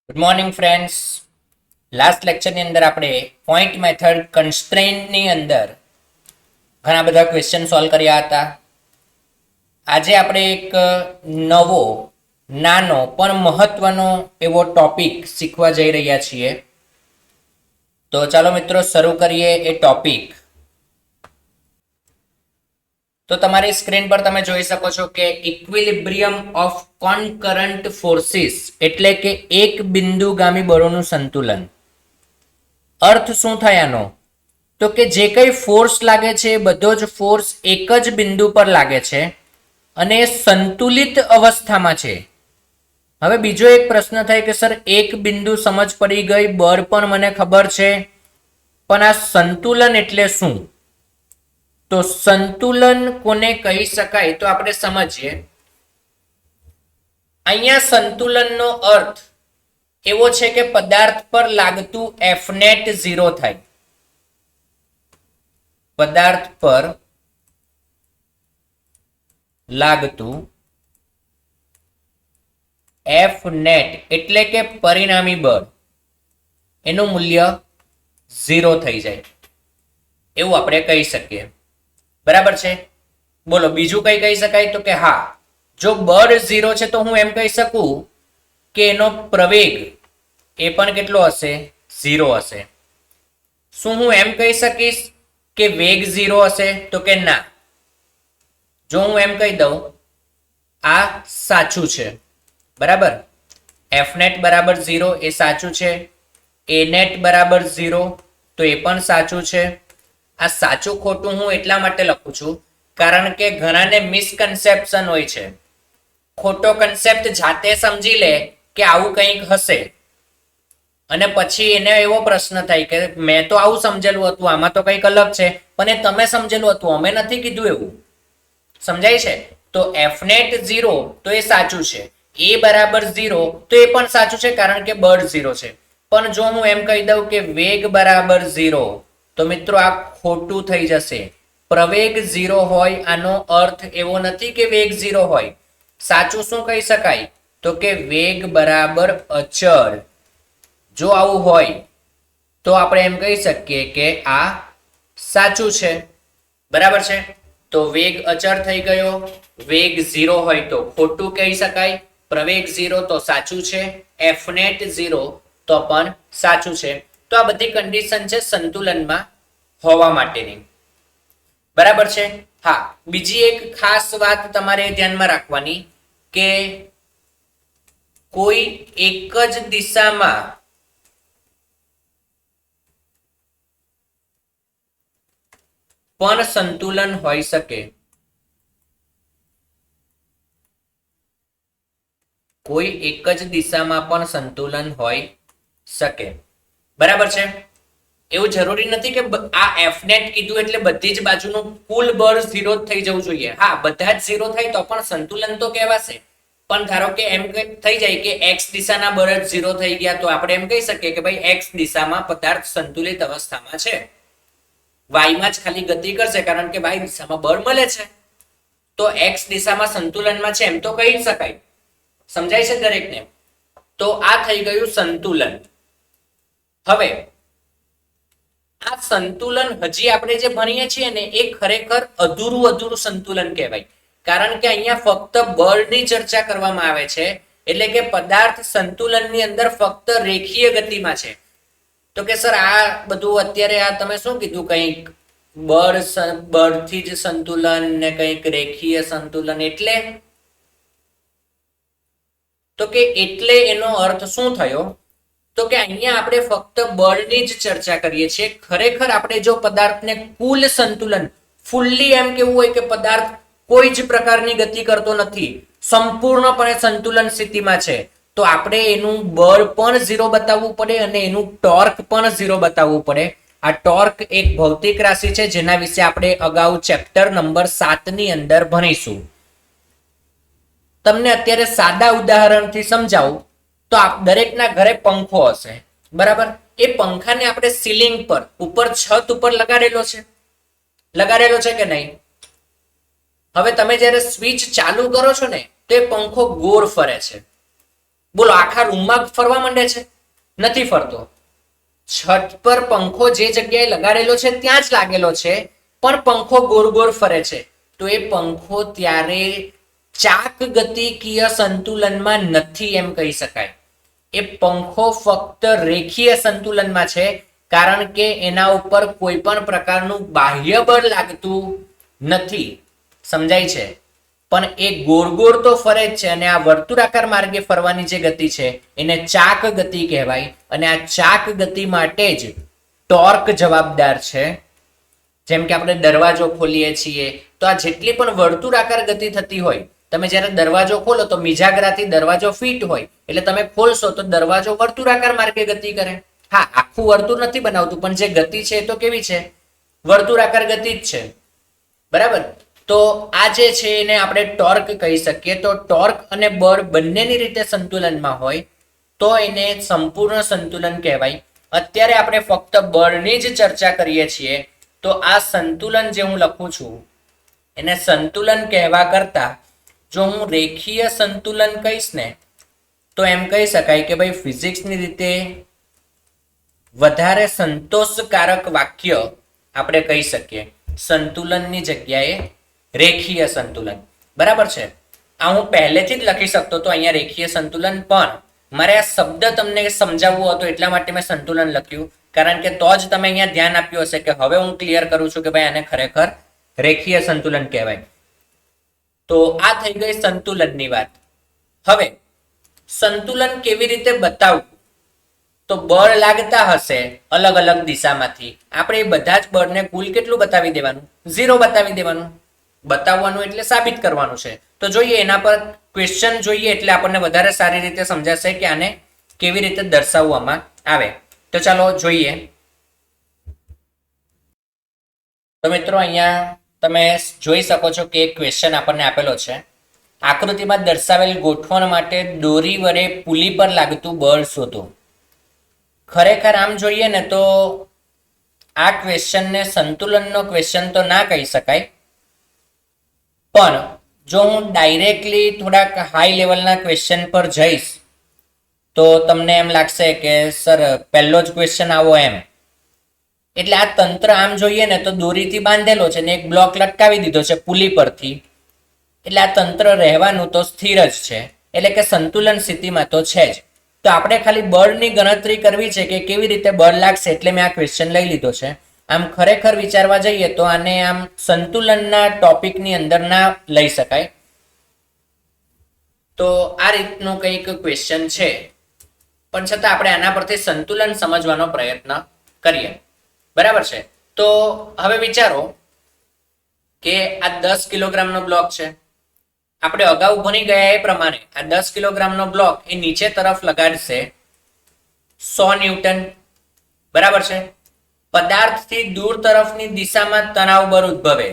Good morning friends. Last લેક્ચરની અંદર આપણે point method કન્સ્ટ્રેઇનની અંદર ઘણા બધા ક્વેશ્ચન સોલ્વ કર્યા હતા. આજે આપણે એક નવો નાનો પણ મહત્વનો એવો ટોપિક શીખવા જઈ રહ્યા છીએ. તો ચાલો મિત્રો શરૂ કરીએ એ ટોપિક. તો તમારી સ્ક્રીન પર તમે જોઈ શકો છો કે ઇક્વિલિબ્રિયમ ઓફ કોનકરન્ટ ફોર્સિસ એટલે કે એક બિંદુગામી બળોનું સંતુલન. અર્થ શું થયાનો? તો કે જે કઈ ફોર્સ લાગે છે એ બધો જ ફોર્સ એક જ બિંદુ પર લાગે છે અને સંતુલિત અવસ્થામાં છે. હવે બીજો એક પ્રશ્ન થાય કે સર એક બિંદુ સમજ પડી ગઈ, બળ પણ મને ખબર છે, પણ આ સંતુલન એટલે શું? તો સંતુલન કોને કહી શકાય તો આપણે સમજીએ. અહીંયા સંતુલનનો અર્થ એવો છે કે પદાર્થ પર લાગતું એફ નેટ 0 થાય. પદાર્થ પર લાગતું એફ નેટ એટલે કે પરિણામી બળ એનું મૂલ્ય 0 થઈ જાય એવું આપણે કહી શકીએ. બરાબર છે? બોલો બીજું કઈ કહી શકાય? તો કે હા, જો બળ 0 છે તો હું એમ કહી શકું કે એનો પ્રવેગ એ પણ કેટલો હશે? 0 હશે. શું હું એમ કહી શકીશ કે વેગ 0 હશે? તો કે ના. જો હું એમ કહી દઉં આ સાચું છે, બરાબર, એફ નેટ બરાબર 0 એ સાચું છે, એ નેટ બરાબર 0 તો એ પણ સાચું છે. આ સાચું ખોટું હું એટલા માટે લખું છું કારણ કે ઘણાને મિસકન્સેપ્શન હોય છે. ખોટો કન્સેપ્ટ જાતે સમજી લે કે આવું કંઈક હશે અને પછી એને એવો પ્રશ્ન થાય કે મેં તો આવું સમજેલું હતું, આમાં તો કંઈક અલગ છે, પણ એ તમે સમજેલું હતું, અમે નથી કીધું એવું. સમજાય છે? તો એફ નેટ 0 તો એ સાચું છે, એ બરાબર 0 તો એ પણ સાચું છે કારણ કે બળ 0 છે. પણ જો હું એમ કહી દઉં કે વેગ બરાબર 0 તો મિત્રો આ ખોટું થઈ જશે. પ્રવેગ 0 હોય આનો અર્થ એવો નથી કે વેગ 0 હોય. સાચું શું કહી શકાય? તો કે વેગ બરાબર અચળ. જો આવું હોય તો આપણે એમ કહી શકીએ કે આ સાચું છે. બરાબર છે? તો વેગ અચળ થઈ ગયો. વેગ 0 હોય તો ખોટું કહી શકાય, પ્રવેગ 0 તો સાચું છે, એફ નેટ 0 તો પણ સાચું છે. તો આ બધી કન્ડિશન છે સંતુલનમાં હોવા માટેની. બરાબર છે? હા, બીજી એક ખાસ વાત તમારે ધ્યાનમાં રાખવાની કે કોઈ એક જ દિશામાં પણ સંતુલન હોઈ શકે. કોઈ એક જ દિશામાં પણ સંતુલન હોઈ શકે. બરાબર છે? એવું જરૂરી નથી કે આ એફ નેટ કીધું એટલે બધી જ બાજુનું કુલ બળ 0 થઈ જવું જોઈએ. હા, બધા જ 0 થાય તો પણ સંતુલન તો કહેવાશે. પણ ધારો કે એમ થઈ જાય કે એક્સ દિશાના બળ જ 0 થઈ ગયા તો આપણે એમ કહી શકીએ કે ભાઈ એક્સ દિશામાં પદાર્થ સંતુલિત અવસ્થામાં છે. વાયમાં જ ખાલી ગતિ કરશે કારણ કે વાય દિશામાં બળ મળે છે. તો એક્સ દિશામાં સંતુલનમાં છે એમ તો કહી શકાય. સમજાય છે દરેકને? તો આ થઈ ગયું સંતુલન. હવે આ સંતુલન હજી આપણે જે ભણીએ છીએ ને એ ખરેખર અધૂરું સંતુલન કહેવાય. કારણ કે અહીંયા ફક્ત બળની ચર્ચા કરવામાં આવે છે. એટલે કે પદાર્થ સંતુલનની અંદર ફક્ત રેખીય ગતિમાં છે. તો કે સર આ બધું અત્યારે આ તમે શું કીધું, કંઈક બળથી જ સંતુલન ને કંઈક રેખીય સંતુલન એટલે? તો કે એટલે એનો અર્થ શું થયો? તો કે અહીંયા આપણે ફક્ત બળની જ ચર્ચા કરીએ છીએ. ખરેખર આપણે જો પદાર્થને કુલ સંતુલન, ફૂલ્લી એમ કેવું હોય કે પદાર્થ કોઈ જ પ્રકારની ગતિ કરતો નથી, સંપૂર્ણપણે સંતુલન સ્થિતિમાં છે, તો આપણે એનું બળ પણ 0 બતાવવું પડે અને એનું ટોર્ક પણ 0 બતાવવું પડે. આ ટોર્ક એક ભૌતિક રાશિ છે જેના વિશે આપણે અગાઉ ચેપ્ટર નંબર 7 ની અંદર ભણીશું. તમને અત્યારે સાદા ઉદાહરણથી સમજાવું તો દરેકના ઘરે પંખો હશે, બરાબર? એ પંખાને આપણે સીલિંગ પર ઉપર છત ઉપર લગાડેલો છે કે નહીં? હવે તમે જ્યારે સ્વિચ ચાલુ કરો છો ને તો એ પંખો ગોળ ફરે છે, બોલો આખા રૂમમાં ફરવા માંડે છે? નથી ફરતો. છત પર પંખો જે જગ્યાએ લગાડેલો છે ત્યાં જ લાગેલો છે, પણ પંખો ગોળ ગોળ ફરે છે. તો એ પંખો ત્યારે ચાક ગતિકીય સંતુલનમાં નથી એમ કહી શકાય. એ પંખો ફક્ત રેખીય સંતુલનમાં છે, કારણ કે એના ઉપર કોઈ પણ પ્રકારનું બાહ્ય બળ લાગતું નથી. સમજાય છે? પણ એ ગોળ ગોળ તો ફરે જ છે, અને આ વર્તુળાકાર માર્ગે ફરવાની જે ગતિ છે એને ચાક ગતિ કહેવાય. અને આ ચાક ગતિ માટે જ ટોર્ક જવાબદાર છે. જેમ કે આપણે દરવાજો ખોલીએ છીએ તો આ જેટલી પણ વર્તુળાકાર ગતિ થતી હોય, તમે જ્યારે દરવાજો ખોલો તો મિજાગરાથી દરવાજો ફિટ હોય એટલે તમે ખોલશો તો દરવાજો વર્તુળાકાર માર્ગે ગતિ કરે. હા, આખું વર્તુળ નથી બનાવતું, પણ જે ગતિ છે એ તો કેવી છે? વર્તુળાકાર ગતિ જ છે. બરાબર? તો આ જે છે એને આપણે ટોર્ક કહી શકીએ. તો ટોર્ક અને બળ બંનેની રીતે સંતુલનમાં હોય તો એને સંપૂર્ણ સંતુલન કહેવાય. અત્યારે આપણે ફક્ત બળની જ ચર્ચા કરીએ છીએ, તો આ સંતુલન જે હું લખું છું એને સંતુલન કહેવા કરતા જો હું રેખીય સંતુલન કહીશ ને તો એમ કહી શકાય કે ભાઈ ફિઝિક્સની રીતે વધારે સંતોષકારક વાક્ય આપણે કહી શકીએ સંતુલનની જગ્યાએ રેખીય સંતુલન. બરાબર છે? આ હું પહેલેથી જ લખી શકતો તો અહીંયા રેખીય સંતુલન, પણ મારે આ શબ્દ તમને સમજાવવો હતો એટલા માટે મેં સંતુલન લખ્યું, કારણ કે તો જ તમે અહીંયા ધ્યાન આપ્યું હશે કે હવે હું ક્લિયર કરું છું કે ભાઈ આને ખરેખર રેખીય સંતુલન કહેવાય. તો આ થઈ ગઈ સંતુલનની વાત. હવે સંતુલન કેવી રીતે બતાવવું? તો બળ લાગતા હશે અલગ અલગ દિશામાંથી, આપણે એ બધા જ બળને કુલ કેટલું બતાવી દેવાનું? 0 બતાવી દેવાનું. બતાવવાનું એટલે સાબિત કરવાનું છે. તો જોઈએ એના પર ક્વેશ્ચન જોઈએ એટલે આપણને વધારે સારી રીતે સમજાશે કે આને કેવી રીતે દર્શાવવામાં આવે. તો ચાલો જોઈએ. તો મિત્રો અહીંયા તમે જોઈ શકો છો કે એક ક્વેશ્ચન આપણને આપેલો છે. આકૃતિમાં દર્શાવેલ ગોઠવણ માટે દોરી વડે પુલી પર લાગતું બળ શોધો. ખરેખર આમ જોઈએ ને તો આ ક્વેશ્ચનને સંતુલનનો ક્વેશ્ચન તો ના કહી શકાય, પણ જો હું ડાયરેક્ટલી થોડાક હાઈ લેવલના ક્વેશ્ચન પર જઈશ તો તમને એમ લાગશે કે સર પહેલો જ ક્વેશ્ચન આવો એમ. એટલે આ તંત્ર આમ જોઈએ ને તો દોરીથી બાંધેલો છે ને એક બ્લોક લટકાવી દીધો છે પુલી પરથી, એટલે આ તંત્ર રહેવાનું તો સ્થિર જ છે, એટલે કે સંતુલન સ્થિતિમાં તો છે જ. તો આપણે ખાલી બળની ગણતરી કરવી છે કે કેવી રીતે બળ લાગશે, એટલે મેં આ ક્વેશ્ચન લઈ લીધો છે. આમ ખરેખર વિચારવા જઈએ તો આને આમ સંતુલનના ટોપિકની અંદર ના લઈ શકાય. તો આ રીતનું કંઈક ક્વેશ્ચન છે, પણ છતાં આપણે આના પરથી સંતુલન સમજવાનો પ્રયત્ન કરીએ. બરાબર છે? તો હવે વિચારો કે આ 10 કિલોગ્રામનો બ્લોક છે. આપણે અગાઉ ભણી ગયા એ પ્રમાણે આ 10 કિલોગ્રામનો બ્લોક એ નીચે તરફ લગાડશે 100 ન્યૂટન. બરાબર છે? પદાર્થથી દૂર તરફની દિશામાં તણાવ બળ ઉદ્ભવે,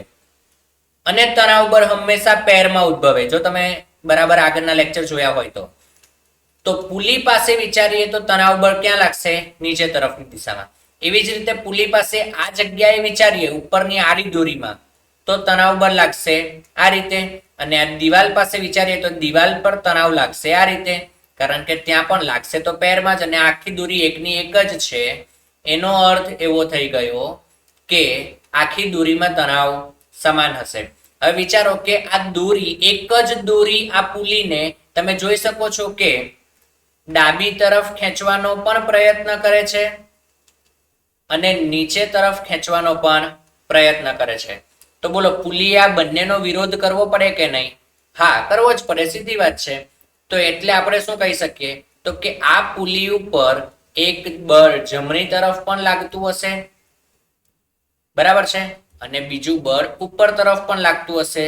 અને તણાવ બળ હંમેશા પેરમાં ઉદ્ભવે. જો તમે બરાબર આગળના લેક્ચર જોયા હોય તો પુલી પાસે વિચારીએ તો તણાવ બળ ક્યાં લાગશે? નીચે તરફની દિશામાં. એવી જ રીતે પુલી પાસે આ જગ્યાએ વિચારીએ ઉપરની આડી દોરીમાં તો તણાવ બળ લાગશે આ રીતે, અને આ દિવાલ પાસે વિચારીએ તો દિવાલ પર તણાવ લાગશે આ રીતે, કારણ કે ત્યાં પણ લાગશે તો પેરમાં જ, અને આખી દોરી એકની એક જ છે. એનો અર્થ એવો થઈ ગયો કે આખી દોરીમાં તણાવ સમાન હશે. હવે વિચારો કે આ દોરી, એક જ દોરી આ પુલીને તમે જોઈ શકો છો કે ડાબી તરફ ખેંચવાનો પણ પ્રયત્ન કરે છે અને નીચે તરફ ખેંચવાનો પણ પ્રયત્ન કરે છે. તો બોલો પુલીએ આ બંનેનો વિરોધ કરવો પડે કે નહીં? હા, કરવો જ પડે, સીધી વાત છે. તો એટલે આપણે શું કહી શકીએ તો કે આ પુલી ઉપર એક બળ જમણી તરફ પણ લાગતું હશે, બરાબર છે, અને બીજું બળ ઉપર તરફ પણ લાગતું હશે,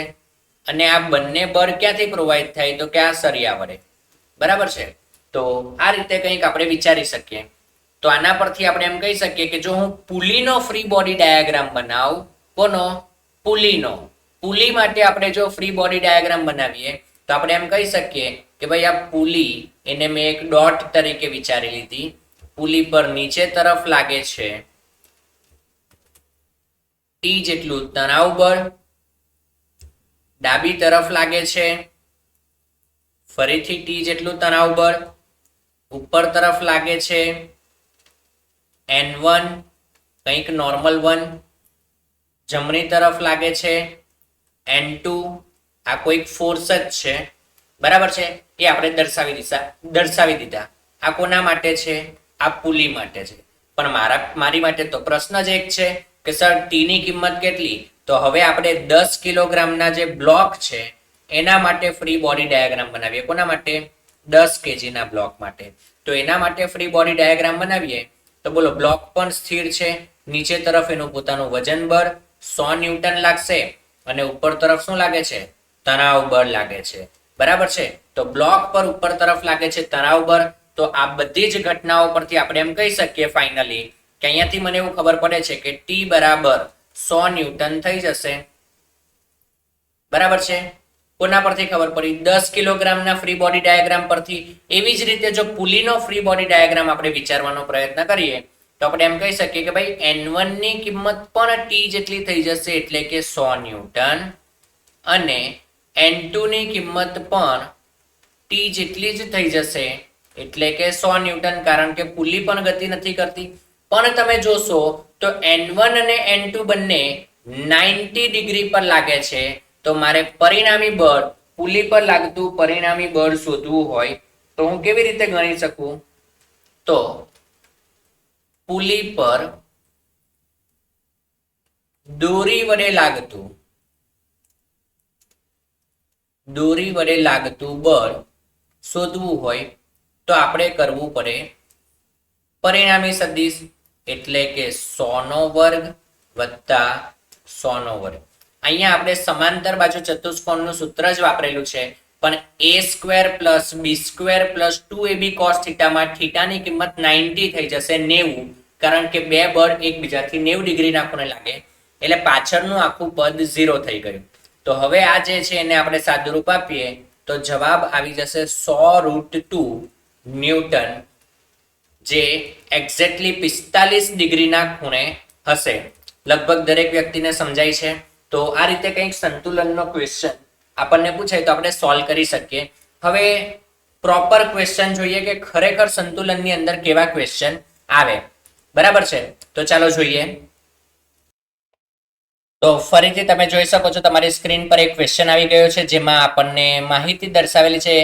અને આ બંને બળ ક્યાંથી પ્રોવાઈડ થાય તો કે આ સળિયા વડે. બરાબર છે? તો આ રીતે કંઈક આપણે વિચારી શકીએ. તો આના પરથી આપણે એમ કહી શકીએ કે જો હું પુલીનો ફ્રી બોડી ડાયાગ્રામ બનાવું, કોનો? પુલીનો. પુલી માટે આપણે જો ફ્રી બોડી ડાયાગ્રામ બનાવીએ તો આપણે એમ કહી શકીએ કે ભાઈ આ પુલી એને મેં એક ડોટ તરીકે વિચારી લીધી. પુલી પર નીચે તરફ લાગે છે ટી જેટલું તણાવ બળ, ડાબી તરફ લાગે છે ફરીથી ટી જેટલું તણાવ બળ, ઉપર તરફ લાગે છે N1 કંઈક નોર્મલ 1, જમણી તરફ લાગે છે N2, આ કોઈક ફોર્સ જ છે, બરાબર છે, એ આપણે દર્શાવી દીધા. આ કોના માટે છે? આ પુલી માટે છે. પણ મારી માટે તો પ્રશ્ન જ એક છે કે સર ટી ની કિંમત કેટલી? તો હવે આપણે 10 કિલોગ્રામના જે બ્લોક છે એના માટે ફ્રી બોડી ડાયાગ્રામ બનાવીએ. કોના માટે? 10 કેજીના બ્લોક માટે. તો એના માટે ફ્રી બોડી ડાયાગ્રામ બનાવીએ તો બોલો, બ્લોક પણ સ્થિર છે, નીચે તરફ એનું પોતાનું વજન બળ 100 ન્યૂટન લાગશે અને ઉપર તરફ શું લાગે છે? તણાવ બળ લાગે છે, બરાબર છે. તો બ્લોક પર ઉપર તરફ લાગે છે તણાવ બળ. તો આ બધી જ ઘટનાઓ પરથી આપણે એમ કહી શકીએ ફાઇનલી કે અહીંયાથી મને એવું ખબર પડે છે કે ટી બરાબર 100 ન્યૂટન થઈ જશે, બરાબર છે. કોના પરથી ખબર પડી? 10 કિલોગ્રામના ફ્રી બોડી ડાયાગ્રામ પરથી. એવી જ રીતે જો પુલીનો ફ્રી બોડી ડાયાગ્રામ આપણે વિચારવાનો પ્રયત્ન કરીએ તો આપણે એમ કહી શકીએ કે ભાઈ N1 ની કિંમત પણ ટી જેટલી થઈ જશે એટલે કે 100 ન્યૂટન, અને N2 ની કિંમત પણ ટી જેટલી જ થઈ જશે એટલે કે 100 ન્યૂટન, કારણ કે પુલી પણ ગતિ નથી કરતી. પણ તમે જોશો તો N1 અને N2 બંને 90 ડિગ્રી પર લાગે છે. તો મારે પરિણામી બળ, પુલી પર લાગતું પરિણામી બળ શોધવું હોય તો હું કેવી રીતે ગણી શકું? તો પુલી પર દોરી વડે લાગતું બળ શોધવું હોય તો આપણે કરવું પડે પરિણામી સદિશ, એટલે કે 100 નો વર્ગ વત્તા 100 નો વર્ગ. અહીંયા આપણે સમાંતર બાજુ ચતુષ્કોણનું સૂત્ર જ વાપરેલું છે, પણ a² + b² + 2ab cos θ માં થીટાની કિંમત 90 થઈ જશે, 90, કારણ કે બે બળ એકબીજાથી 90 ડિગ્રીના ખૂણે લાગે એટલે પાછળનું આખું પદ 0 થઈ ગયું. તો હવે આ જે છે એને આપણે સાદુરૂપ આપીએ તો જવાબ આવી જશે 100√2 ન્યૂટન, જે એક્ઝેક્ટલી 45 ડિગ્રીના ખૂણે હશે. લગભગ દરેક વ્યક્તિને સમજાય છે. તો આ રીતે કંઈક સંતુલનનો ક્વેશ્ચન આપણને પૂછે તો આપણે સોલ્વ કરી શકીએ. હવે પ્રોપર ક્વેશ્ચન જોઈએ કે ખરેખર સંતુલનની અંદર કેવા ક્વેશ્ચન આવે, બરાબર છે. તો ચાલો જોઈએ. તો ફરીથી તમે જોઈ શકો છો તમારી સ્ક્રીન પર એક ક્વેશ્ચન આવી ગયો છે, જેમાં આપણને માહિતી દર્શાવેલી છે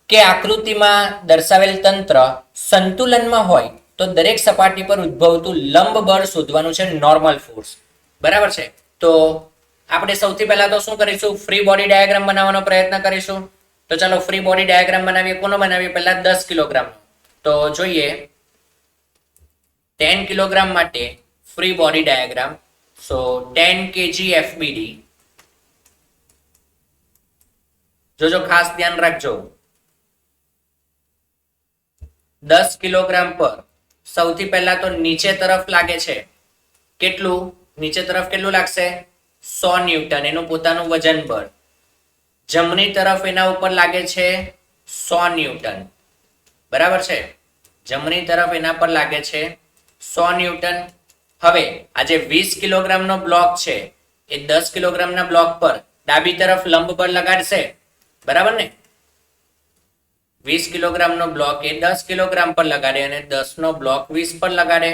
કે આકૃતિમાં દર્શાવેલ તંત્ર સંતુલનમાં હોય તો દરેક સપાટી પર ઉદ્ભવતું લંબ બળ શોધવાનું છે, નોર્મલ ફોર્સ, બરાબર છે. તો આપણે સૌથી પહેલા તો શું કરીશું? ફ્રી બોડી ડાયાગ્રામ બનાવવાનો પ્રયત્ન કરીશું. તો ચાલો ફ્રી બોડી ડાયાગ્રામ બનાવીએ. કોનો બનાવીએ? પહેલા 10 કિલોગ્રામ. તો જોઈએ 10 કિલોગ્રામ માટે ફ્રી બોડી ડાયાગ્રામ. સો 10 kg FBD. જોજો, ખાસ ધ્યાન રાખજો. 10 કિલોગ્રામ પર સૌથી પહેલા તો નીચે તરફ લાગે છે કેટલું? નીચે તરફ કેટલું લાગશે? 100 ન્યૂટન, એનું પોતાનું વજન બળ. જમણી તરફ એના ઉપર લાગે છે 100 ન્યૂટન, બરાબર છે. જમણી તરફ એના પર લાગે છે 100 ન્યૂટન. હવે આ જે 20 કિલોગ્રામનો બ્લોક છે એ 10 કિલોગ્રામના બ્લોક પર ડાબી તરફ લંબ બળ લગાડશે, બરાબર ને? 20 કિલોગ્રામનો બ્લોક એ 10 કિલોગ્રામ પર લગાડે અને 10 નો બ્લોક 20 પર લગાડે.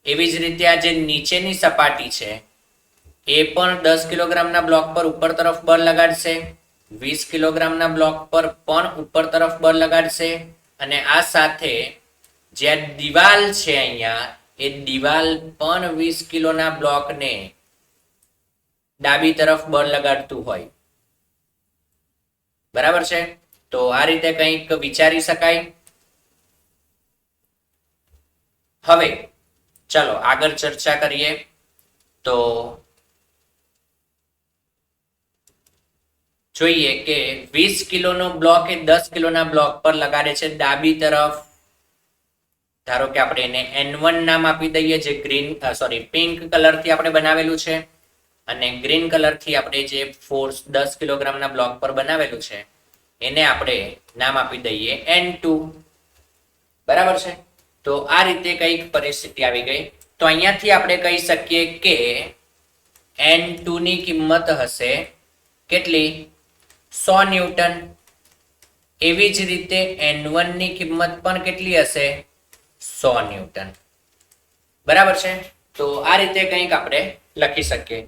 એવી જ રીતે આ જે નીચેની સપાટી છે એ પણ 10 કિલોગ્રામના બ્લોક પર ઉપર તરફ બળ લગાડશે, 20 કિલોગ્રામના બ્લોક પર પણ ઉપર તરફ બળ લગાડશે, અને આ સાથે જે દિવાલ છે અહીંયા એ દિવાલ પણ 20 કિલોના બ્લોકને ડાબી તરફ બળ લગાડતું હોય, બરાબર છે. તો આ રીતે કંઈક વિચારી શકાય. હવે ચાલો આગળ ચર્ચા કરીએ. તો જોઈએ કે 20 કિલોનો બ્લોક એ 10 કિલોના બ્લોક પર લગાડે છે ડાબી તરફ. ધારો કે આપણે એને N1 નામ આપી દઈએ, જે પિંક કલરથી આપણે બનાવેલું છે, અને ગ્રીન કલરથી આપણે જે ફોર્સ 10 કિલોગ્રામના બ્લોક પર બનાવેલું છે એને આપણે નામ આપી દઈએ N2, બરાબર છે. તો આ રીતે કઈક પરિસ્થિતિ આવી ગઈ. તો અહીંયાથી આપણે કહી શકીએ કે N2 ની કિંમત હશે કેટલી? 100 ન્યૂટન. એવી જ રીતે N1 ની કિંમત પણ કેટલી હશે? 100 ન્યૂટન. બરાબર છે. તો આ રીતે કંઈક આપણે લખી શકીએ.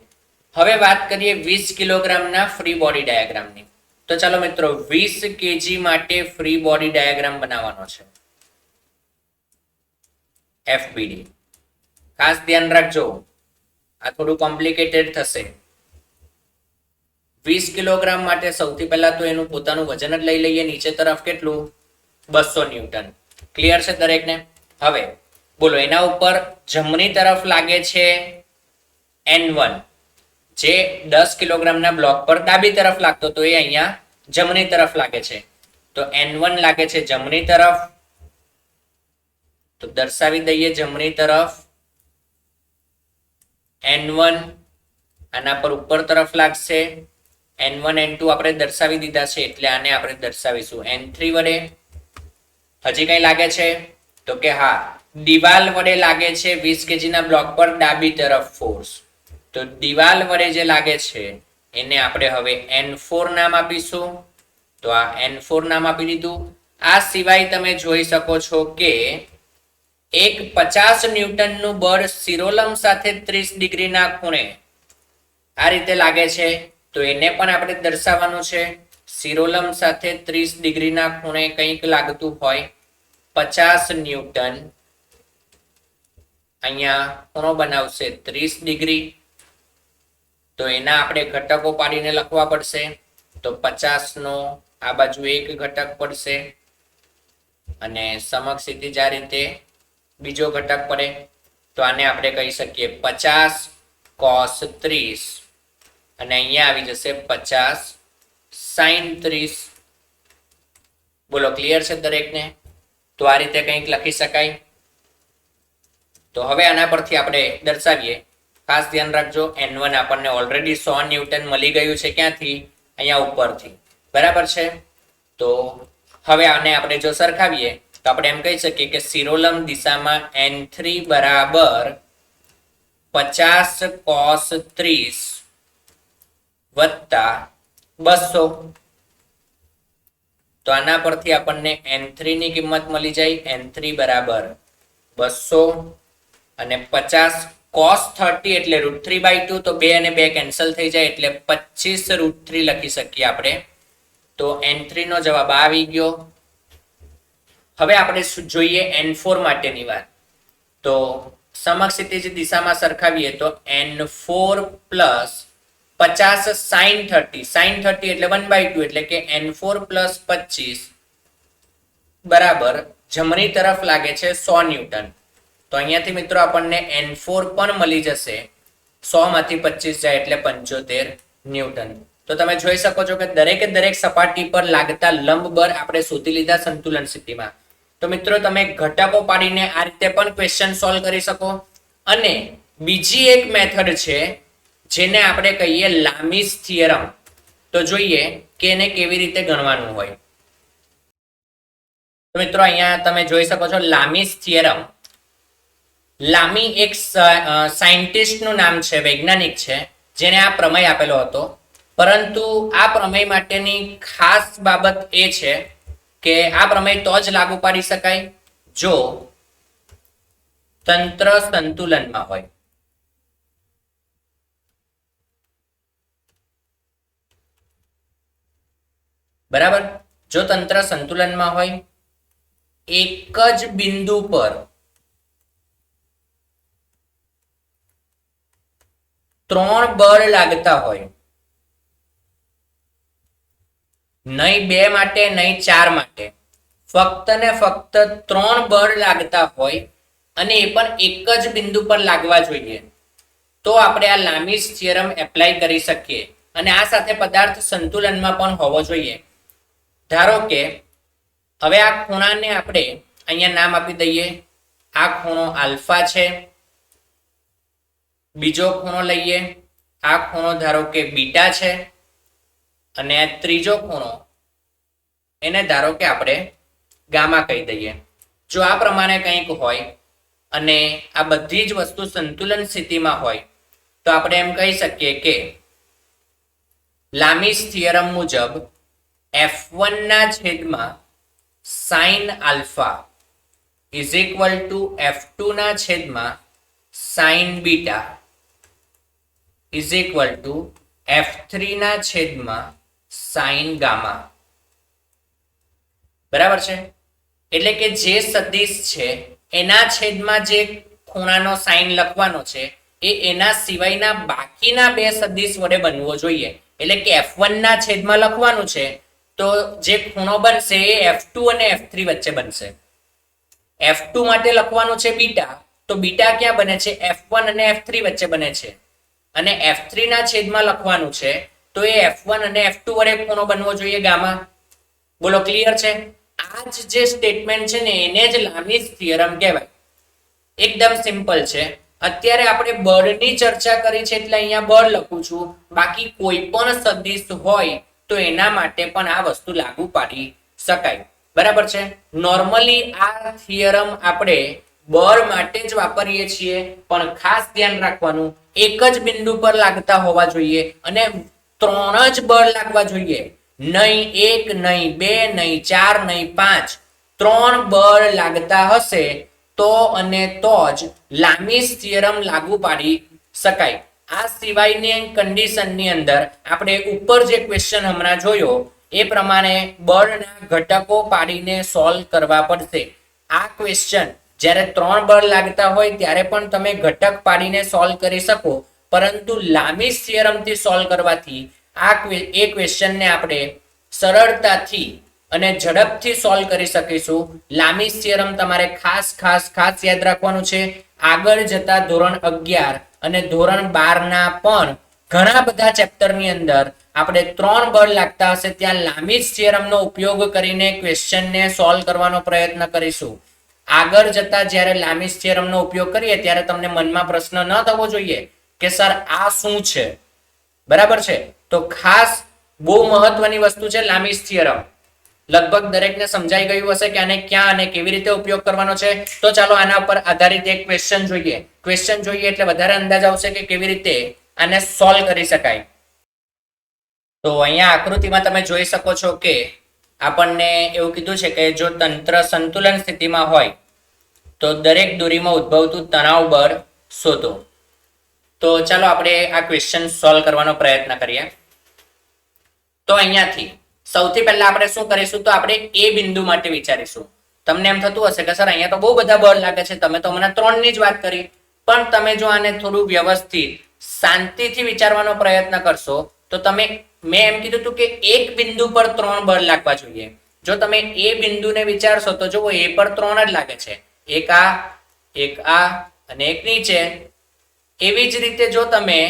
હવે વાત કરીએ 20 કિલોગ્રામના ફ્રી બોડી ડાયાગ્રામની. તો ચાલો મિત્રો 20 કેજી માટે ફ્રી બોડી ડાયાગ્રામ બનાવવાનો છે. FBD ખાસ ધ્યાન રાખજો, આ થોડું કોમ્પ્લિકેટેડ થશે. 20 કિલોગ્રામ માટે સૌથી પહેલા તો એનું પોતાનું વજન જ લઈ લઈએ. નીચે તરફ કેટલું? 200 ન્યૂટન. ક્લિયર છે દરેકને? હવે બોલો, એના ઉપર જમણી તરફ લાગે છે N1, જે 10 કિલોગ્રામના બ્લોક પર ડાબી તરફ લાગતો તો એ અહીંયા જમણી તરફ લાગે છે. તો N1 લાગે છે જમણી તરફ, તો દર્શાવી દઈએ જમણી તરફ. N1 આના પર ઉપર તરફ લાગશે. N1 N2 આપણે દર્શાવી દીધા છે, એટલે આને આપણે દર્શાવીશું N3 વડે. હજી કઈ લાગે છે? તો કે હા, દિવાલ વડે લાગે છે 20 કેજીના બ્લોક પર ડાબી તરફ ફોર્સ. તો દિવાલ વડે જે લાગે છે એને આપણે હવે N4 નામ આપીશું. તો આ N4 નામ આપી દીધું. આ સિવાય તમે જોઈ શકો છો કે એક 50 ન્યૂટનનું બળ શિરોલંબ સાથે 30 ડિગ્રીના ખૂણે આ રીતે લાગે છે. તો એને પણ આપણે દર્શાવવાનું છે. શિરોલંબ સાથે 30 ડિગ્રીના ખૂણે કંઈક લાગતું હોય 50 ન્યૂટન, અહીંયા ખૂણો બનાવશે 30 ડિગ્રી. તો એના આપણે ઘટકો પાડીને લખવા પડશે. તો 50 નો આ બાજુ એક ઘટક પડશે અને સમક્ષ ક્ષિતિજ આ રીતે બીજો ઘટક પડે. તો આને આપણે કહી શકીએ 50 cos 30 અને અહીંયા આવી જશે 50 sin 30. બોલો ક્લિયર છે દરેકને? તો આ રીતે કંઈક લખી શકાય. તો હવે આના પરથી આપણે દર્શાવીએ. ખાસ ધ્યાન રાખજો, N1 આપણને ઓલરેડી 100 ન્યૂટન મળી ગયું છે. ક્યાંથી? અહીંયા ઉપરથી. બરાબર છે. તો હવે આને આપણે જો સરખાવીએ તો આપણે એમ કહી શકીએ કે શિરોલંબ દિશામાં N3 બરાબર 50 cos 30 વત્તા 200. તો આના પરથી આપણને N3 ની કિંમત મળી જાય. N3 બરાબર 200 અને 50 cos 30 એટલે √3/2. તો 2 અને 2 કેન્સલ થઈ જાય એટલે 25 √3 લખી શકીએ આપણે. તો N3 નો જવાબ આવી ગયો. હવે આપણે જોઈએ N4 માટેની વાત. તો સમક્ષિતિજ દિશામાં સરખાવીએ તો N4 પ્લસ 50 sin 30. sin 30 એટલે 1/2 એટલે કે N4 પ્લસ 25 બરાબર જમણી તરફ લાગે છે 100 ન્યૂટન. તો અહીંયાથી મિત્રો આપણને N4 પણ મળી જશે. 100 માંથી 25 જાય એટલે 75 ન્યૂટન. તો તમે જોઈ શકો છો કે દરેકે દરેક સપાટી પર લાગતા લંબ બળ આપણે શોધી લીધા સંતુલન સ્થિતિમાં. તો મિત્રો તમે ઘટકો પાડીને આ રીતે પણ ક્વેશ્ચન સોલ્વ કરી શકો. અને બીજી એક મેથડ છે જેને આપણે કહીએ લામીસ થિયરમ. તો જોઈએ કે એને કેવી રીતે ગણવાનું હોય. તો મિત્રો અહીંયા તમે જોઈ શકો છો લામીસ થિયરમ. લામી એક સાયન્ટિસ્ટનું નામ છે, વૈજ્ઞાનિક છે, જેને આ પ્રમેય આપેલો હતો. પરંતુ આ પ્રમેય માટેની ખાસ બાબત એ છે કે આ પ્રમેય તો જ લાગુ પાડી શકાય જો તંત્ર સંતુલનમાં હોય. બરાબર? જો તંત્ર સંતુલનમાં હોય, એક જ બિંદુ પર 3 બળ લાગતા હોય, નહીં 2 માટે નહીં 4 માટે, ફક્ત ને ફક્ત 3 બળ લાગતા હોય અને એ પણ એક જ બિંદુ પર લાગવા જોઈએ, તો આપણે આ લામીસ થિયરમ એપ્લાય કરી શકીએ. અને આ સાથે પદાર્થ સંતુલનમાં પણ હોવો જોઈએ. ધારો કે હવે આ ખૂણાને આપણે અહીંયા નામ આપી દઈએ. આ ખૂણો આલ્ફા છે. બીજો ખૂણો લઈએ, આ ખૂણો ધારો કે બીટા છે. અને આ ત્રીજો ખૂણો એને ધારો કે આપણે ગામા કહી દઈએ. જો આ પ્રમાણે કંઈક હોય અને આ બધી જ વસ્તુ સંતુલન સ્થિતિમાં હોય તો આપણે એમ કહી શકીએ કે લામીસ થિયરમ મુજબ F1 ના છેદમાં sine alpha is equal to F2 ના છેદમાં sign beta is equal to F3 ના છેદમાં સાઇન ગામા. બરાબર છે. એટલે કે જે સદિશ છે એના છેદમાં જે ખૂણાનો સાઇન લખવાનો છે એ એના સિવાયના બાકીના બે સદિશ વડે બનવો જોઈએ. એટલે કે F1 ના છેદમાં લખવાનું છે તો જે ખૂણો બનશે એ F2 અને F3 વચ્ચે બનશે. F2 માટે લખવાનું છે બીટા, તો બીટા ક્યાં બને છે? F1 અને F3 વચ્ચે બને છે. અને F3 ના છેદમાં લખવાનું છે તો એ F1 અને F2 વડે ખૂણો બનવો જોઈએ ગામા. બોલો ક્લિયર છે? આ જે સ્ટેટમેન્ટ છે ને એને જ લામીસ થિયરમ કહેવાય. એકદમ સિમ્પલ છે. અત્યારે આપણે બળની ચર્ચા કરી છે એટલે અહીંયા બળ લખું છું. બાકી કોઈ પણ સદિશ હોય તો એના માટે પણ આ વસ્તુ લાગુ પાડી શકાય. બરાબર છે. નોર્મલી આ થિયરમ આપણે બળ માટે જ વાપરીએ છીએ, પણ ખાસ ધ્યાન રાખવાનું એક જ બિંદુ પર લાગતા હોવા જોઈએ અને 3 જ બળ લાગવા જોઈએ. નહીં 1, નહીં 2, નહીં 4, નહીં 5, 3 બળ લાગતા હશે તો અને તો જ લામીસ થિયરમ લાગુ પાડી શકાય. આ સિવાયની કન્ડિશનની અંદર આપણે ઉપર જે ક્વેશ્ચન હમણાં જોયો એ પ્રમાણે બળના ઘટકો પાડીને સોલ્વ કરવા પડશે. આ ક્વેશ્ચન જ્યારે 3 બળ લાગતા હોય ત્યારે પણ તમે ઘટક પાડીને સોલ્વ કરી શકો, પરંતુ લામીસ થિયરમથી સોલ્વ કરવાથી એ ક્વેશ્ચનને આપણે સરળતાથી અને ઝડપથી સોલ્વ કરી શકીશું. લામીસ થિયરમ તમારે ખાસ યાદ રાખવાનું છે. આગળ જતા ધોરણ 11 અને ધોરણ 12 ના પણ ઘણા બધા ચેપ્ટરની અંદર આપણે 3 બળ લાગતા હશે ત્યાં લામીસ થિયરમનો ઉપયોગ કરીને ક્વેશ્ચનને સોલ્વ કરવાનો પ્રયત્ન કરીશું. આગળ જતા જ્યારે લામીસ થિયરમનો ઉપયોગ કરીએ ત્યારે તમને મનમાં પ્રશ્ન ન થવો જોઈએ કે સર આ શું છે. બરાબર છે. તો ખાસ બહુ મહત્વની વસ્તુ છે લામીસ થિયરમ. લગભગ દરેકને સમજાઈ ગયું હશે કે આને ક્યાં અને કેવી રીતે ઉપયોગ કરવાનો છે. તો ચાલો આના ઉપર આધારિત એક ક્વેશ્ચન જોઈએ. ક્વેશ્ચન જોઈએ એટલે વધારે અંદાજ આવશે કે કેવી રીતે આને સોલ્વ કરી શકાય. તો અહીંયા આકૃતિમાં તમે જોઈ શકો છો કે આપણને એવું કીધું છે કે જો તંત્ર સંતુલન સ્થિતિમાં હોય તો દરેક દોરીમાં ઉદ્ભવતું તણાવ બળ શોધો. તો ચાલો આપણે આ ક્વેશ્ચન સોલ્વ કરવાનો પ્રયત્ન કરીએ. તો અહીંયાથી સૌથી પહેલા આપણે શું કરીશું, તો આપણે એ બિંદુ માટે વિચારીશું. તમને એમ થતું હશે કે સર અહીંયા તો બહુ બધા બળ લાગે છે, તમે તો મને 3 ની જ વાત કરી. પણ તમે જો આને થોડું વ્યવસ્થિત શાંતિથી વિચારવાનો પ્રયત્ન કરશો તો મેં એમ કીધું હતું કે એક બિંદુ પર 3 બળ લાગવા જોઈએ. જો તમે એ બિંદુને વિચારશો તો જુઓ એ પર 3 જ લાગે છે, એક આ અને એક નીચે. એવી જ રીતે જો તમે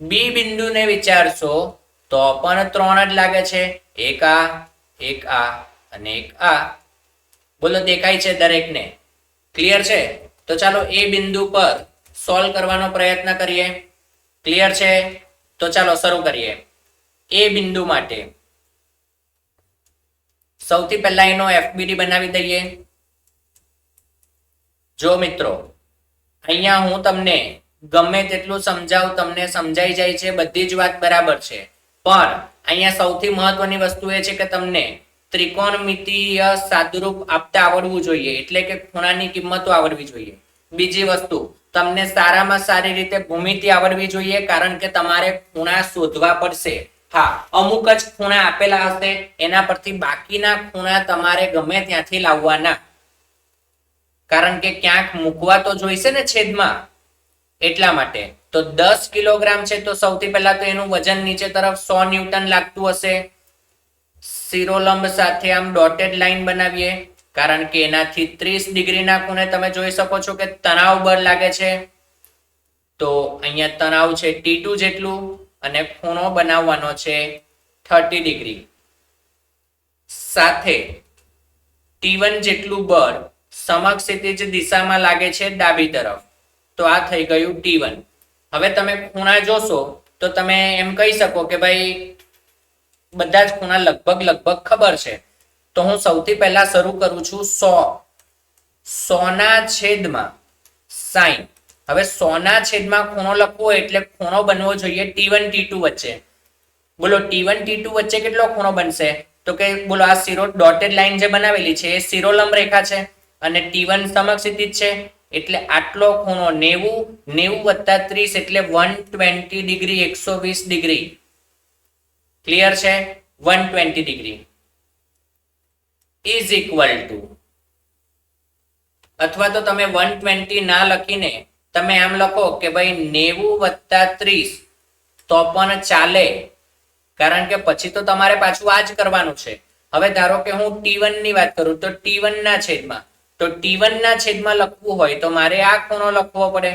બી બિંદુને વિચારશો તો પણ 3 જ લાગે છે, એક આ અને એક આ. બોલો દેખાય છે દરેકને? ક્લિયર છે? તો ચાલો એ બિંદુ પર સોલ્વ કરવાનો પ્રયત્ન કરીએ. ક્લિયર છે? તો ચાલો શરૂ કરીએ. એ બિંદુ માટે સૌથી પહેલા એનો FBD બનાવી દઈએ. જો મિત્રો અહીંયા હું તમને ગમે તેટલું સમજાવું તમને સમજાઈ જાય છે, બધી જ વાત બરાબર છે. પણ અહીંયા સૌથી મહત્વની વસ્તુ એ છે કે તમને ત્રિકોણમિતીય સાદુરૂપ આપતા આવડવું જોઈએ, એટલે કે ખૂણાની કિંમતો આવડવી જોઈએ. બીજી વસ્તુ, તમને સારામાં સારી રીતે ભૂમિતિ આવડવી જોઈએ, કારણ કે તમારે ખૂણા શોધવા પડશે. હા, અમુક જ ખૂણા આપેલા હશે, એના પરથી બાકીના ખૂણા તમારે ગમે ત્યાંથી લાવવાના, કારણ કે ક્યાંક મૂકવા તો જોઈશે ને છેદમાં. એટલા માટે તો 10 કિલોગ્રામ છે તો સૌથી પહેલા તો એનું વજન નીચે તરફ 100 ન્યૂટન લાગતું હશે. શિરોલંબ સાથે આમ ડોટેડ લાઈન બનાવીએ, કારણ કે એનાથી 30 ડિગ્રીના ખૂણે તમે જોઈ શકો છો કે તણાવ બળ લાગે છે. તો અહીંયા તણાવ છે T2 જેટલું અને ખૂણો બનાવવાનો છે 30 ડિગ્રી. સાથે T1 જેટલું બળ સમક્ષિતિજ દિશામાં લાગે છે ડાબી તરફ. તો આ થઈ ગયું T1. હવે તમે ખૂણા જોશો તો તમે એમ કહી શકો કે ભાઈ બધા જ ખૂણા લગભગ ખબર છે. તો હું સૌથી પહેલા શરૂ કરું છું 100 ના છેદમાં 60. હવે 100 ના છેદમાં ખૂણો લખવો એટલે ખૂણો બનવો જોઈએ T1 T2 વચ્ચે. બોલો T1 T2 વચ્ચે કેટલો ખૂણો બનશે? તો કે બોલો આ શિરો ડોટેડ લાઈન જે બનાવેલી છે એ શિરોલંબ રેખા છે અને T1 સમક્ષિતિજ છે એટલે આટલો ખૂણો 90 + 30 એટલે 120 ડિગ્રી 120 ડિગ્રી ક્લિયર છે 120 ડિગ્રી ઇઝ ઇક્વલ ટુ અથવા તો તમે 120 ના લખીને તમે આમ લખો કે ભાઈ 90 + 30 તો પણ ચાલે કારણ કે પછી તો તમારે પાછું આ જ કરવાનું છે હવે ધારો કે હું T1 ની વાત કરું તો T1 ના છેદમાં તો T1 ના છેદમાં લખવું હોય તો મારે આ ખૂણો લખવો પડે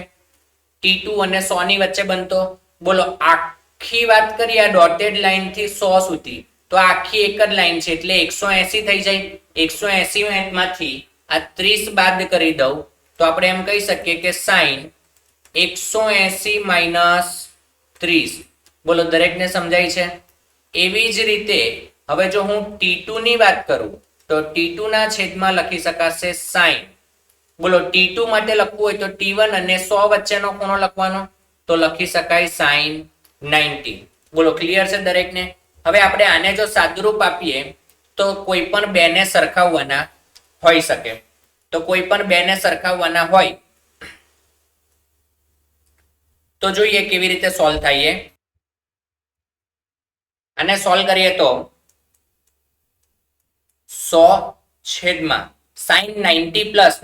T2 અને 100 ની વચ્ચે બનતો બોલો આખી વાત કરીએ આ ડોટેડ લાઈન થી 100 સુધી તો આખી એક જ લાઈન છે એટલે 180 થઈ જાય 180 માંથી આ 30 બાદ કરી દઉં તો આપણે એમ કહી શકીએ કે sin 180 - 30 બોલો દરેકને સમજાય છે એવી જ રીતે હવે જો હું T2 ની વાત કરું તો T2 ના છેદમાં લખી શકાશે sin બોલો T2 માટે લખવું હોય તો T1 અને 100 વચ્ચેનો ખૂણો લખવાનો તો લખી શકાય sin 90 બોલો ક્લિયર છે દરેકને હવે આપણે આને જો સાદુરૂપ આપીએ તો કોઈ પણ બે ને સરખાવવાના હોઈ શકે તો કોઈ પણ બે ને સરખાવવાના હોય તો જોઈએ કેવી રીતે સોલ્વ થાય આને સોલ્વ કરીએ તો 100 છેદમાં sin 90 પ્લસ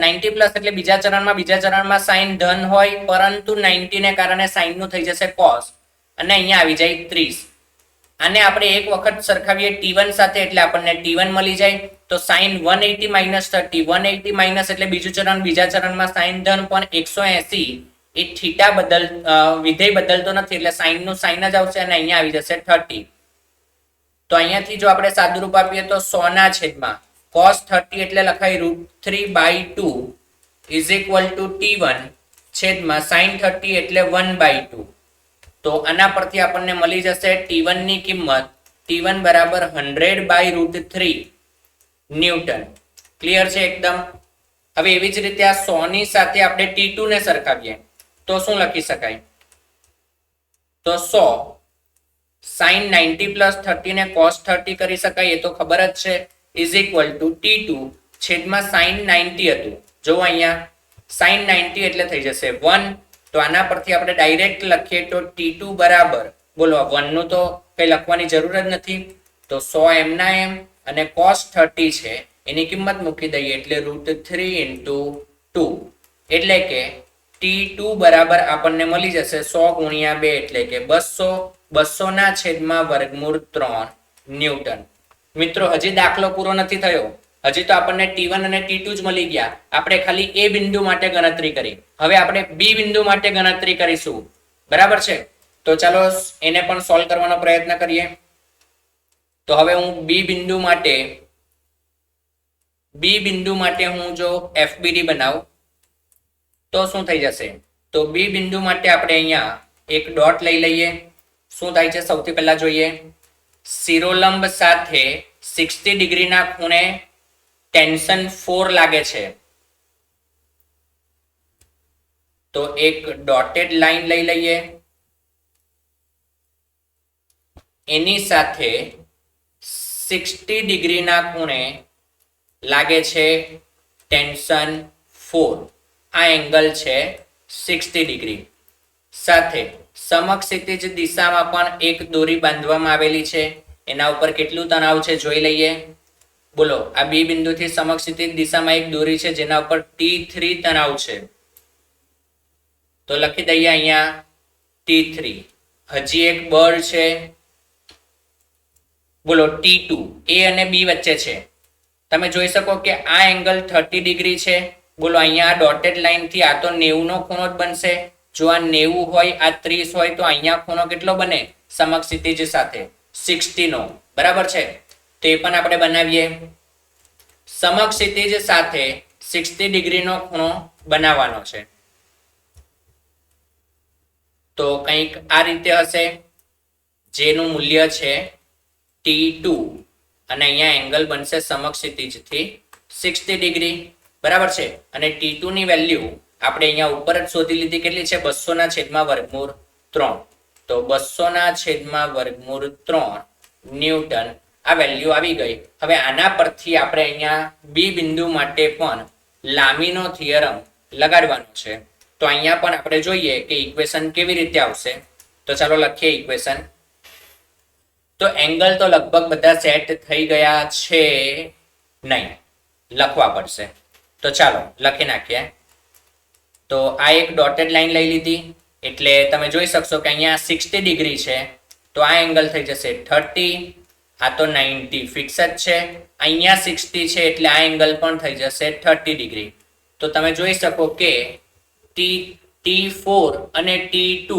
એટલે બીજા ચરણમાં sin ધન હોય પરંતુ 90 ને કારણે sin નું થઈ જશે cos અને અહીંયા આવી જાય 30 આને આપણે એક વખત સરખાવીએ T1 સાથે એટલે આપણને T1 મળી જાય તો sin 180 - 30 180 માઈનસ એટલે બીજું ચરણ બીજા ચરણમાં sin ધન પણ 180 એ થીટા વિધેય બદલતો નથી એટલે sin નું sin જ આવશે અને અહીંયા આવી જશે 30 તો અહીંયાથી જો આપણે સાદુરૂપ આપીએ તો 100 ના છેદમાં cos 30 એટલે લખાય √3/2 ઇઝ ઇક્વલ ટુ T1 છેદમાં sin 30 એટલે 1/2 તો આના પરથી આપણને મળી જશે T1 ની કિંમત T1 બરાબર 100/√3 ન્યૂટન ક્લિયર છે એકદમ હવે એવી જ રીતે આ 100 ની સાથે આપણે T2 ને સરખાવીએ તો શું લખી શકાય તો 100 sin 90 + 30 ને cos 30 કરી શકાય એ તો ખબર જ છે ઇઝ ઇક્વલ ટુ T2 છેદમાં sin 90 હતું જો અહીંયા sin 90 એટલે થઈ જશે 1 તો આના પરથી આપણે ડાયરેક્ટ લખીએ તો T2 બરાબર બોલો 1 નું તો કઈ લખવાની જરૂર જ નથી તો 100 m ના m અને cos 30 છે એની કિંમત મૂકી દઈએ એટલે √3 * 2 એટલે કે T2 બરાબર આપણને મળી જશે 100 × 2 એટલે કે 200 ના છેદમાં √3 ન્યૂટન મિત્રો હજી દાખલો પૂરો નથી થયો હજી તો આપણને T1 અને T2 જ મળી ગયા આપણે ખાલી A બિંદુ માટે ગણતરી કરી હવે આપણે B બિંદુ માટે ગણતરી કરીશું બરાબર છે તો ચાલો એને પણ સોલ્વ કરવાનો પ્રયત્ન કરીએ તો હવે હું B બિંદુ માટે હું જો FBD બનાવું તો શું થઈ જશે તો B બિંદુ માટે આપણે અહીંયા એક ડોટ લઈ લઈએ શું થાય છે સૌથી પહેલા જોઈએ શિરોલંબ સાથે 60 ડિગ્રીના ખૂણે ટેન્શન 4 લાગે છે તો એક ડોટેડ લાઈન લઈ લઈએ એની સાથે 60 ડિગ્રીના ખૂણે લાગે છે ટેન્શન 4 આ એંગલ છે 60 ડિગ્રી સાથે સમક્ષિતિજ દિશામાં પણ એક દોરી બાંધવામાં આવેલી છે એના ઉપર કેટલું તણાવ છે જોઈ લઈએ બોલો આ B બિંદુથી સમક્ષિતિજ દિશામાં એક દોરી છે જેના ઉપર T3 તણાવ છે તો લખી દઈએ અહીંયા T3 હજી એક બળ છે બોલો T2 A અને B વચ્ચે છે તમે જોઈ શકો કે આ એંગલ 30 ડિગ્રી છે બોલો અહીંયા આ ડોટેડ લાઈન થી આ તો 90 નો ખૂણો જ બનશે જો આ 90 હોય આ 30 હોય તો અહીંયા ખૂણો કેટલો બને સમક્ષિતિજ સાથે 60 નો બરાબર છે તો એ પણ આપણે બનાવીએ સમક્ષિતિજ સાથે 60 ડિગ્રીનો ખૂણો બનાવવાનો છે તો કંઈક આ રીતે હશે જેનું મૂલ્ય છે T2 અને અહીંયા એંગલ બનશે સમક્ષિતિજથી 60 ડિગ્રી બરાબર છે અને T2 ની વેલ્યુ આપણે અહીંયા ઉપર જ શોધી લીધી કેટલી છે 200 ના છેદમાં √3 તો 200 ના છેદમાં √3 ન્યૂટન આ વેલ્યુ આવી ગઈ. હવે આના પરથી આપણે અહીંયા બી બિંદુ માટે પણ લામીનો થિયરમ લગાડવાનો છે. તો અહીંયા પણ આપણે જોઈએ કે ઇક્વેશન કેવી રીતે આવશે. તો ચાલો લખીએ ઇક્વેશન. તો એંગલ તો લગભગ બધા સેટ થઈ ગયા છે, નહીં, લખવા પડશે. તો ચાલો લખી નાખીએ. તો આ એક ડોટેડ લાઈન લઈ લીધી એટલે તમે જોઈ શકશો કે અહીંયા 60 ડિગ્રી છે, તો આ એંગલ થઈ જશે 30. આ તો 90 ફિક્સ જ છે. અહીંયા 60 છે એટલે આ એંગલ પણ થઈ જશે 30 ડિગ્રી. તો તમે જોઈ શકો કે T4 અને T2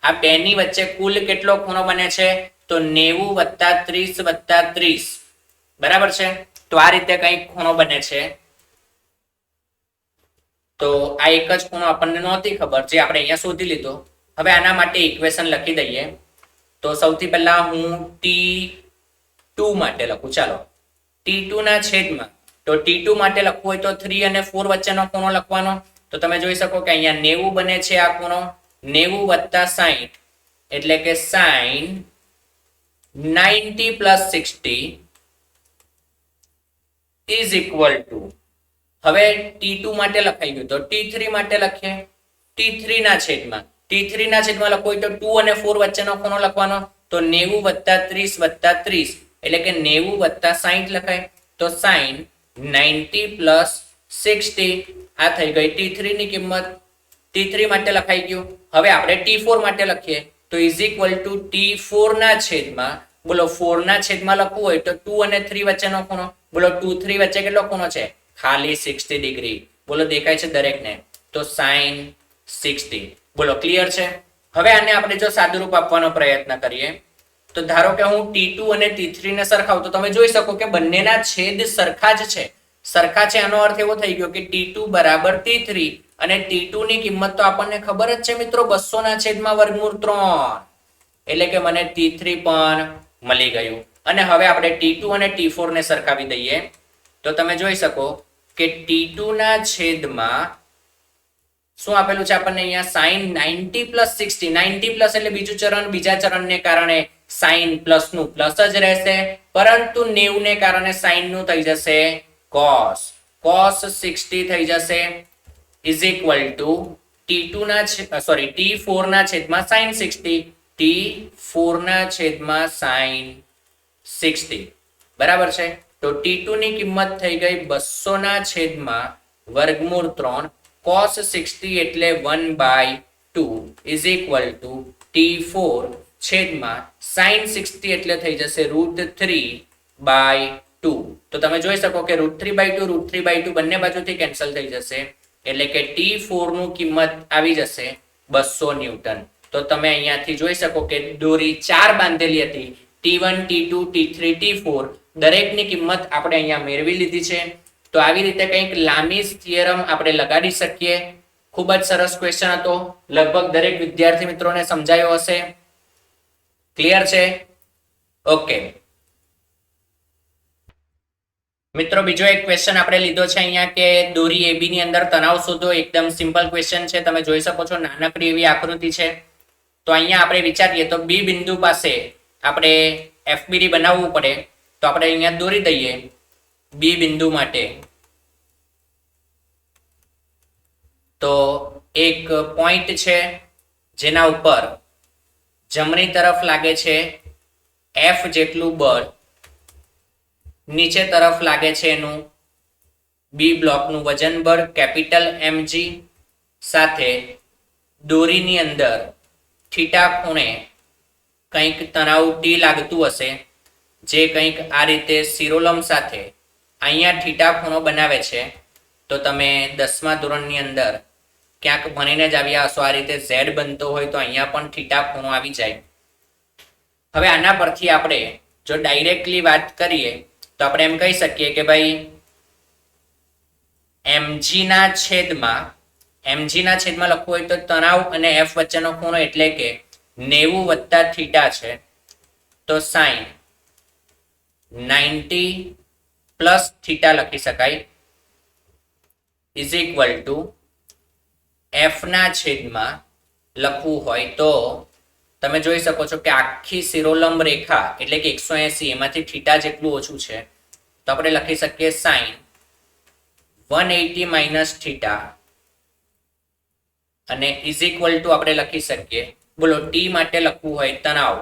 આ બેની વચ્ચે કુલ કેટલો ખૂણો બને છે? તો 90 + 30 + 30. બરાબર છે. તો આ રીતે કંઈક ખૂણો બને છે. તો આ એક જ ખૂણો આપણને નહોતી ખબર, જે આપણે અહીંયા શોધી લીધો. હવે આના માટે ઇક્વેશન લખી દઈએ. તો સૌથી પહેલા હું T2 માટે લખું. ચાલો T2 ના છેદમાં, તો T2 માટે લખવું હોય તો 3 અને 4 વચ્ચેનો ખૂણો લખવાનો. તો તમે જોઈ શકો કે અહીંયા 90 બને છે આ ખૂણો. 90 + 60 એટલે કે sin 90 + 60 ઇઝ ઇક્વલ ટુ, હવે T2 માટે લખાઈ ગયું. તો T3 માટે લખીએ. T3 ના છેદમાં લખવું હોય તો 2 અને 4 વચ્ચેનો ખૂણો લખવાનો. તો 90 + 30 + 30 એટલે કે 90 + 60 લખાય. તો sin 90 + 60 આ થઈ ગઈ T3 ની કિંમત. T3 માટે લખાઈ ગયું. હવે આપણે T4 માટે લખીએ. તો ઇઝ ઇક્વલ ટુ T4 ના છેદમાં, બોલો 4 ના છેદમાં લખવું હોય તો 2 અને 3 વચ્ચેનો ખૂણો. બોલો 2 3 વચ્ચે કેટલો ખૂણો છે? ખાલી 60 ડિગ્રી. બોલો દેખાય છે દરેકને? તો sin 60. બોલો ક્લિયર છે? હવે આને આપણે જો સાદુરૂપ આપવાનો પ્રયત્ન કરીએ તો ધારો કે હું T2 અને T3 ને સરખાવું તો તમે જોઈ શકો કે બંનેના છેદ સરખા જ છે. સરખા છે આનો અર્થ એવો થઈ ગયો કે T2 = T3 અને T2 ની કિંમત તો આપણને ખબર જ છે મિત્રો, 200 ના છેદમાં વર્ગમૂળ 3 એટલે કે મને T3 પણ મળી ગયું. અને હવે આપણે T2 અને T4 ને સરખાવી દઈએ તો તમે જોઈ શકો કે T2 ના છેદમાં શું આપેલું છે આપણને અહીંયા? sin 90 + 60. 90 એટલે બીજું ચરણ, બીજા ચરણને કારણે sin પ્લસ નું પ્લસ જ રહેશે, પરંતુ 90 ને કારણે sin નું થઈ જશે cos. cos 60 થઈ જશે ઇઝ ઇક્વલ ટુ T4 ના છેદમાં sin 60. T4 ના છેદમાં sin 60. બરાબર છે. તો T2 ની કિંમત થઈ ગઈ 200 ના છેદમાં વર્ગમૂળ 3. cos 60 એટલે 1/2 ઇઝ ઇક્વલ ટુ T4 છેદમાં sin 60 એટલે થઈ જશે √3/2. તો તમે જોઈ શકો કે √3/2 બંને બાજુથી કેન્સલ થઈ જશે એટલે કે T4 નું કિંમત આવી જશે 200 ન્યૂટન. તો તમે અહીંયાથી જોઈ શકો કે દોરી 4 બાંધેલી હતી. T1 T2 T3 T4 દરેકની કિંમત આપણે અહીંયા મેળવી લીધી છે. તો આવી રીતે કંઈક લામીસ થિયરમ આપણે લગાડી શકીએ. ખૂબ જ સરસ ક્વેશ્ચન હતો. લગભગ દરેક વિદ્યાર્થી મિત્રોને સમજાયો હશે. ક્લિયર છે? ઓકે મિત્રો, બીજો એક ક્વેશ્ચન આપણે લીધો છે અહીંયા કે દોરી AB ની અંદર તણાવ શોધો. એકદમ સિમ્પલ ક્વેશ્ચન છે. તમે જોઈ શકો છો નાનકડી એવી આકૃતિ છે. તો અહીંયા આપણે વિચારીએ તો B બિંદુ પાસે આપણે FBD બનાવવું પડે. તો આપણે અહીંયા દોરી દઈએ B બિંદુ માટે. તો એક પોઈન્ટ છે જેના ઉપર જમણી તરફ લાગે છે F જેટલું બળ, નીચે તરફ લાગે છે એનું B બ્લોકનું વજન બળ કેપિટલ mg, સાથે દોરીની અંદર થીટા ખૂણે કંઈક તણાવ T લાગતું હશે, જે કંઈક આ રીતે શિરોલંબ સાથે અહીંયા થીટા ખૂણો બનાવે છે. તો તમે 10મા ધોરણની અંદર ક્યાંક ભણીને જ આવ્યા હશો. આ રીતે Z બનતો હોય તો અહીંયા પણ થીટા ખૂણો આવી જાય. હવે આના પરથી આપણે જો ડાયરેક્ટલી વાત કરીએ તો આપણે એમ કહી શકીએ કે ભાઈ mg ના છેદમાં લખવું હોય તો તણાવ અને F વચ્ચેનો ખૂણો એટલે કે 90 + થીટા છે. તો sin 90 + થીટા લખી શકાય ઇઝ ઇક્વલ ટુ F ના છેદમાં લખવું હોય તો તમે જોઈ શકો છો કે આખી શિરોલંબ રેખા એટલે કે 180 એમાંથી થીટા જેટલું ઓછું છે, તો આપણે લખી શકીએ sin 180 માઇનસ થીટા અને ઇઝ ઇક્વલ ટુ આપણે લખી શકીએ, બોલો ટી માટે લખવું હોય તણાવ,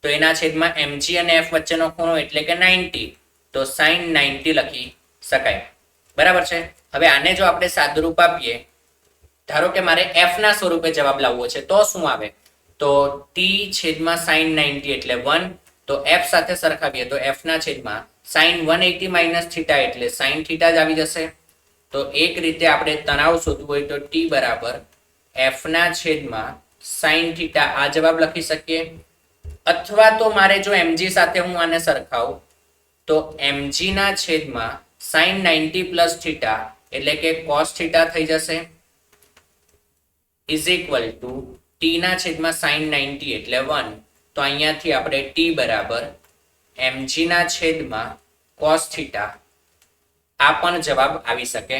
તો એના છેદમાં mg અને f વચ્ચેનો ખૂણો એટલે કે 90, તો sin 90 લખી શકાય. બરાબર છે. હવે આને જો આપણે સાદુરૂપ આપીએ, ધારો કે મારે f ના સ્વરૂપે જવાબ લાવવો છે, તો શું આવે? તો t છેદમાં sin 90 એટલે 1, તો f સાથે સરખાવીએ તો f ના છેદમાં sin 180 માઇનસ થીટા એટલે sin થીટા જ આવી જશે. તો એક રીતે આપણે તણાવ શોધવું હોય તો t બરાબર f ના છેદમાં sin થીટા આ જવાબ લખી શકીએ. અથવા તો મારે જો mg સાથે હું આને સરખાવું તો mg ના છેદમાં sin 90 પ્લસ થીટા એટલે કે cos થીટા થઈ જશે ઇઝ ઇક્વલ ટુ ટી ના છેદમાં sin 90 એટલે 1, તો અહીંયાથી આપણે t બરાબર mg ના છેદમાં cos થીટા આ પણ જવાબ આવી શકે.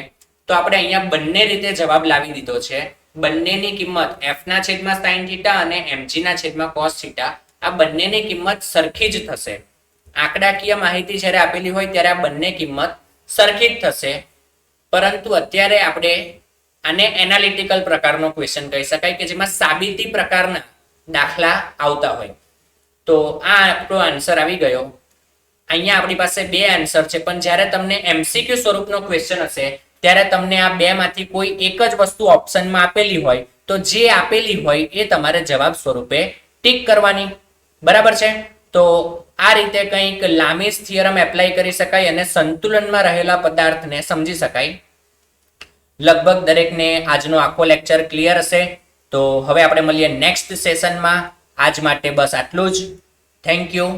તો આપણે અહીંયા બંને રીતે જવાબ લાવી દીધો છે. બંનેની કિંમત f ના છેદમાં sin થીટા અને mg ના છેદમાં cos થીટા આ બંનેની કિંમત સરખી જ થશે. આંકડાકીય માહિતી જ્યારે આપેલી હોય ત્યારે આ બંને કિંમત સરખી જ થશે, પરંતુ અત્યારે આપણે આને એનાલિટિકલ પ્રકારનો ક્વેશ્ચન કહી શકાય કે જેમાં સાબિતી પ્રકારના દાખલા આવતા હોય. તો આ આપણો આન્સર આવી ગયો. અહીંયા આપણી પાસે બે આન્સર છે, પણ જ્યારે તમને એમસીક્યુ સ્વરૂપનો ક્વેશ્ચન હશે ત્યારે તમને આ બે માંથી કોઈ એક જ વસ્તુ ઓપ્શનમાં આપેલી હોય તો જે આપેલી હોય એ તમારે જવાબ સ્વરૂપે ટીક કરવાની. બરાબર છે. તો આ રીતે કંઈક લામીસ થિયરમ એપ્લાય કરી શકાય અને સંતુલનમાં રહેલા પદાર્થને સમજી શકાય. લગભગ દરેકને આજનો આખો લેક્ચર ક્લિયર હશે. તો હવે આપણે મળીએ નેક્સ્ટ સેશનમાં. આજ માટે બસ આટલું જ. Thank you.